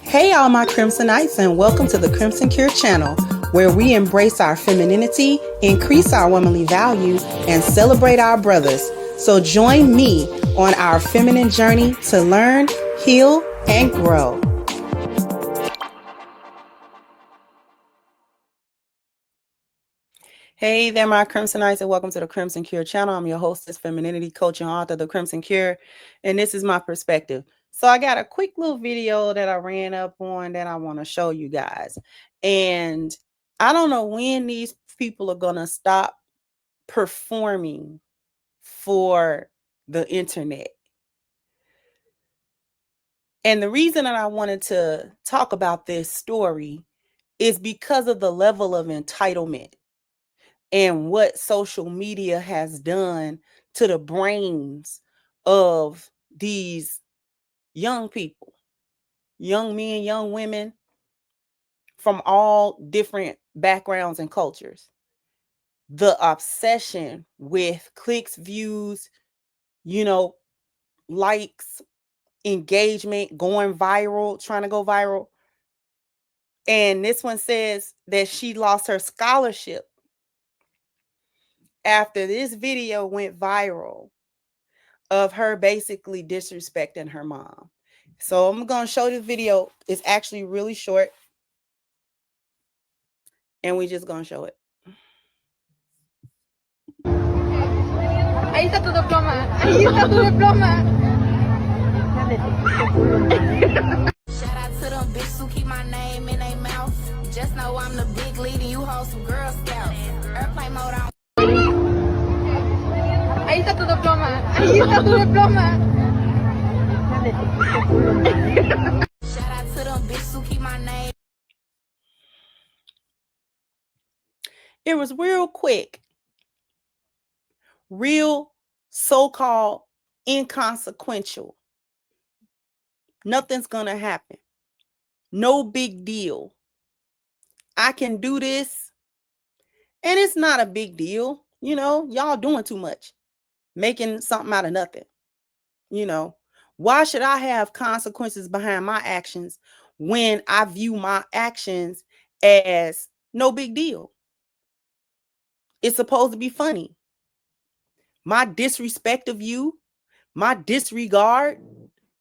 Hey, all my Crimsonites, and welcome to the Crimson Cure channel, where we embrace our femininity, increase our womanly values, and celebrate our brothers. So join me on our feminine journey to learn, heal, and grow. Hey there, my Crimsonites, and welcome to the Crimson Cure channel. I'm your hostess, femininity coach, and author of The Crimson Cure, and this is my perspective. So I got a quick little video that I ran up on that I want to show you guys. And I don't know when these people are going to stop performing for the internet. And the reason that I wanted to talk about this story is because of the level of entitlement and what social media has done to the brains of these young people, young men, young women from all different backgrounds and cultures. The obsession with clicks, views, likes, engagement, going viral, trying to go viral. And this one says that she lost her scholarship after this video went viral of her basically disrespecting her mom. So I'm going to show this video. It's actually really short. And we just going to show it. Ahí está tu diploma. Ahí está tu diploma. Shout out to them bitches who keep my name in their mouth. Just know I'm the big lead and you hold some Girl Scouts. Airplane mode on. Ahí está tu diploma. Ahí está tu diploma. Shout out to them bitches who keep my name. It was real quick. Real so-called inconsequential. Nothing's going to happen. No big deal. I can do this. And it's not a big deal. Y'all doing too much. Making something out of nothing. Why should I have consequences behind my actions when I view my actions as no big deal? It's supposed to be funny. My disrespect of you, my disregard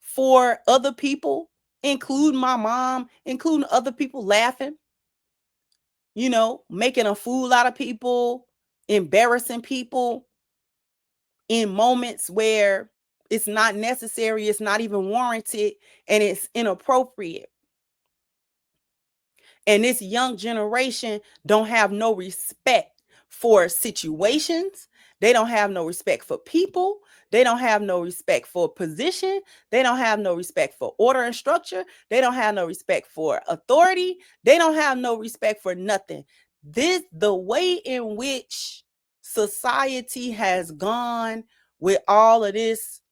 for other people, including my mom, including other people laughing, making a fool out of people, embarrassing people in moments where it's not necessary, it's not even warranted, and it's inappropriate. And this young generation don't have no respect for situations. They don't have no respect for people. They don't have no respect for position. They don't have no respect for order and structure. They don't have no respect for authority. They don't have no respect for nothing. The way in which society has gone with all of this,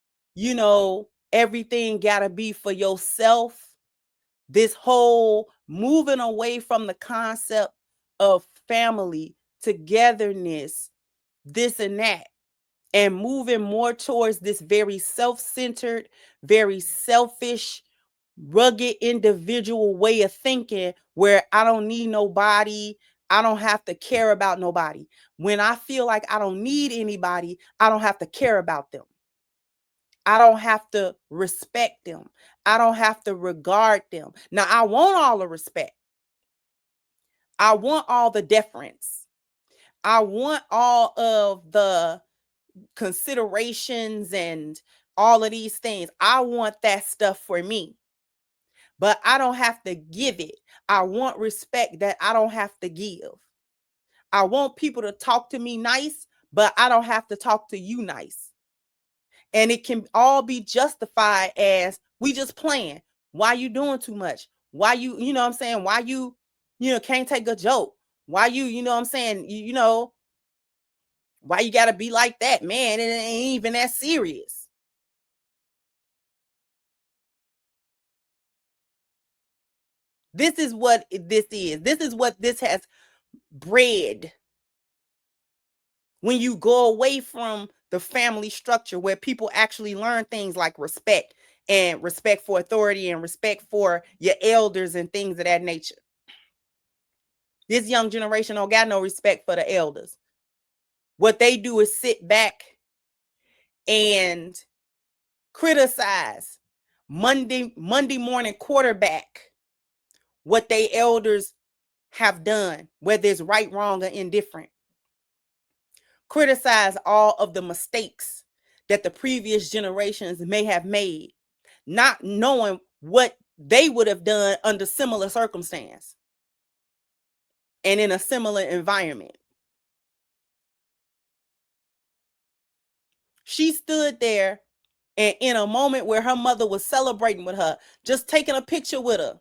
everything gotta be for yourself. This whole moving away from the concept of family, togetherness, this and that, and moving more towards this very self-centered, very selfish, rugged individual way of thinking where I don't need nobody. I don't have to care about nobody. When I feel like I don't need anybody, I don't have to care about them. I don't have to respect them. I don't have to regard them. Now, I want all the respect. I want all the deference. I want all of the considerations and all of these things. I want that stuff for me. But I don't have to give it. I want respect that I don't have to give. I want people to talk to me nice, but I don't have to talk to you nice. And it can all be justified as we just playing. Why you doing too much? Why you, what I'm saying? Why you, can't take a joke? Why you, what I'm saying? Why you got to be like that, man? It ain't even that serious. This is what this is. This is what this has bred. When you go away from the family structure where people actually learn things like respect and respect for authority and respect for your elders and things of that nature. This young generation don't got no respect for the elders. What they do is sit back and criticize, Monday morning quarterback what they elders have done, whether it's right, wrong, or indifferent. Criticize all of the mistakes that the previous generations may have made, not knowing what they would have done under similar circumstance and in a similar environment. She stood there and in a moment where her mother was celebrating with her, just taking a picture with her.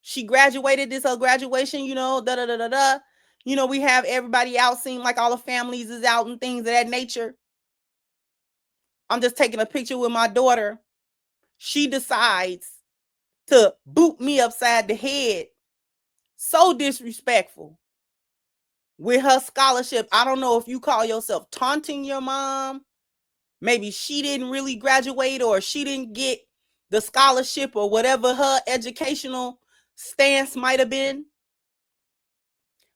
She graduated, this her graduation, we have everybody out, seem like all the families is out and things of that nature. I'm just taking a picture with my daughter. She decides to boot me upside the head. So disrespectful with her scholarship. I don't know if you call yourself taunting your mom. Maybe she didn't really graduate or she didn't get the scholarship or whatever her educational stance might have been.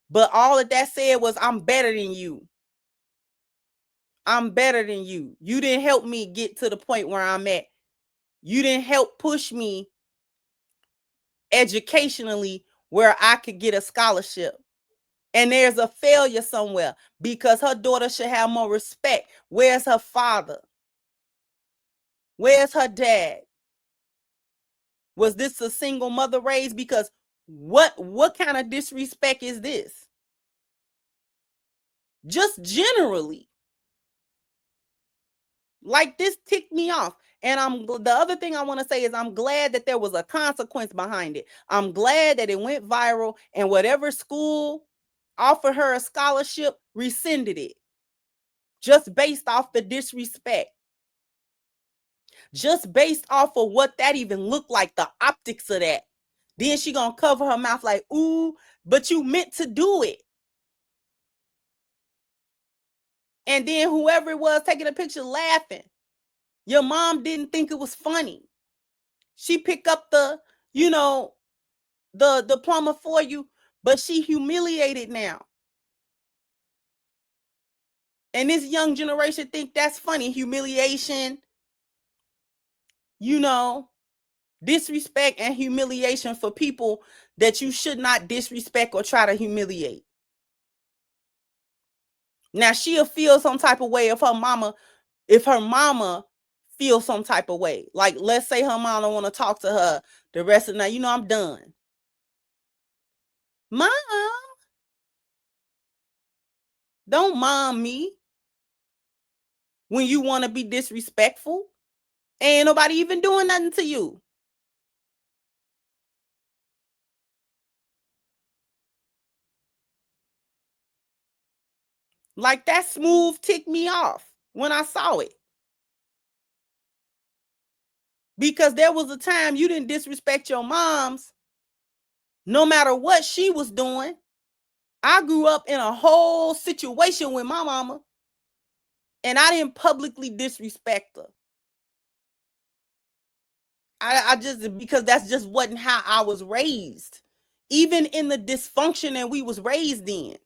But all of that said was, I'm better than you. I'm better than you. You didn't help me get to the point where I'm at. You didn't help push me educationally where I could get a scholarship. And there's a failure somewhere because her daughter should have more respect. Where's her father? Where's her dad? Was this a single mother raised? Because what kind of disrespect is this? Just generally. Like, this ticked me off. And the other thing I want to say is I'm glad that there was a consequence behind it. I'm glad that it went viral and whatever school offered her a scholarship rescinded it. Just based off the disrespect. Just based off of what that even looked like, the optics of that. Then she gonna cover her mouth like, ooh, but you meant to do it. And then whoever it was taking a picture laughing. Your mom didn't think it was funny. She picked up the diploma for you, but she humiliated now. And this young generation think that's funny. Humiliation, disrespect and humiliation for people that you should not disrespect or try to humiliate. Now she'll feel some type of way if her mama feels some type of way. Like, let's say her mom don't want to talk to her the rest of the night. I'm done. Mom, don't mom me when you want to be disrespectful. Ain't nobody even doing nothing to you. Like, that smooth ticked me off when I saw it. Because there was a time you didn't disrespect your moms, no matter what she was doing. I grew up in a whole situation with my mama, and I didn't publicly disrespect her. I just, because that's just wasn't how I was raised. Even in the dysfunction that we was raised in.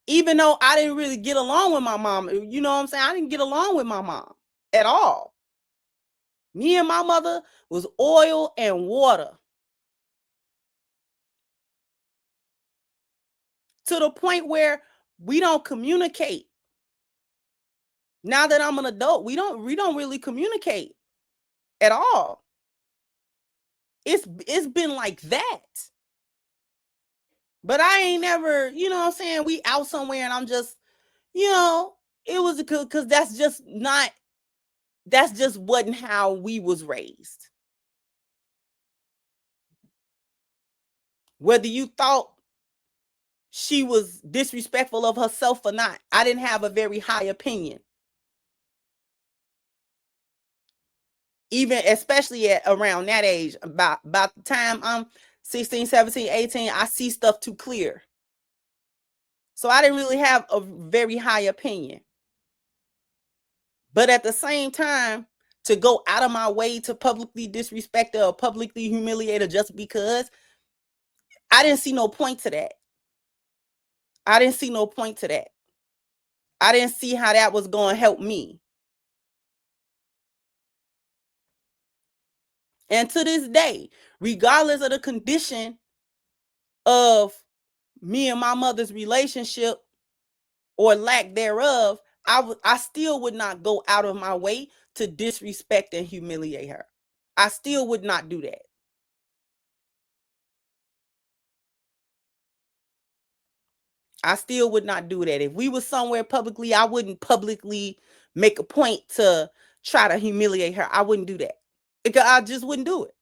Even though I didn't really get along with my mom, you know what I'm saying? I didn't get along with my mom at all. Me and my mother was oil and water. To the point where we don't communicate. Now that I'm an adult, we don't really communicate at all. It's been like that. But I ain't never, you know what I'm saying? We out somewhere and I'm just, it was because that's just wasn't how we was raised. Whether you thought she was disrespectful of herself or not, I didn't have a very high opinion. Even especially at around that age, about the time I'm 16, 17, 18, I see stuff too clear. So I didn't really have a very high opinion. But at the same time, to go out of my way to publicly disrespect her or publicly humiliate her just because, I didn't see no point to that. I didn't see no point to that. I didn't see how that was going to help me. And to this day, regardless of the condition of me and my mother's relationship or lack thereof, I still would not go out of my way to disrespect and humiliate her. I still would not do that. I still would not do that. If we were somewhere publicly, I wouldn't publicly make a point to try to humiliate her. I wouldn't do that. Because I just wouldn't do it.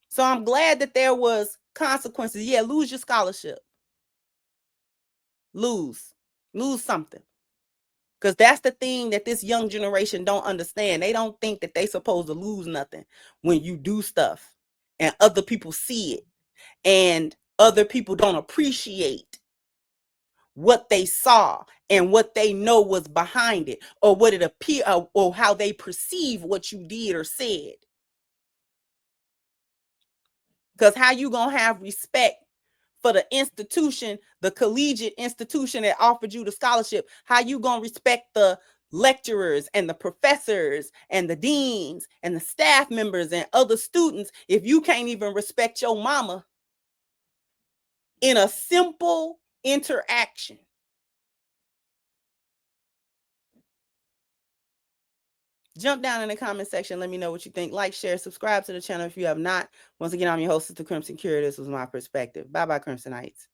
So I'm glad that there was consequences. Yeah, lose your scholarship. Lose something. Because that's the thing that this young generation don't understand. They don't think that they supposed to lose nothing when you do stuff and other people see it and other people don't appreciate what they saw and what they know was behind it, or what it appeared, or how they perceive what you did or said. Because how you gonna have respect for the institution, the collegiate institution that offered you the scholarship? How you gonna respect the lecturers and the professors and the deans and the staff members and other students if you can't even respect your mama in a simple interaction? Jump down in the comment section. Let me know what you think. Like, share, subscribe to the channel if you have not. Once again, I'm your host, Sister Crimson Cure. This was my perspective. Bye-bye, Crimsonites.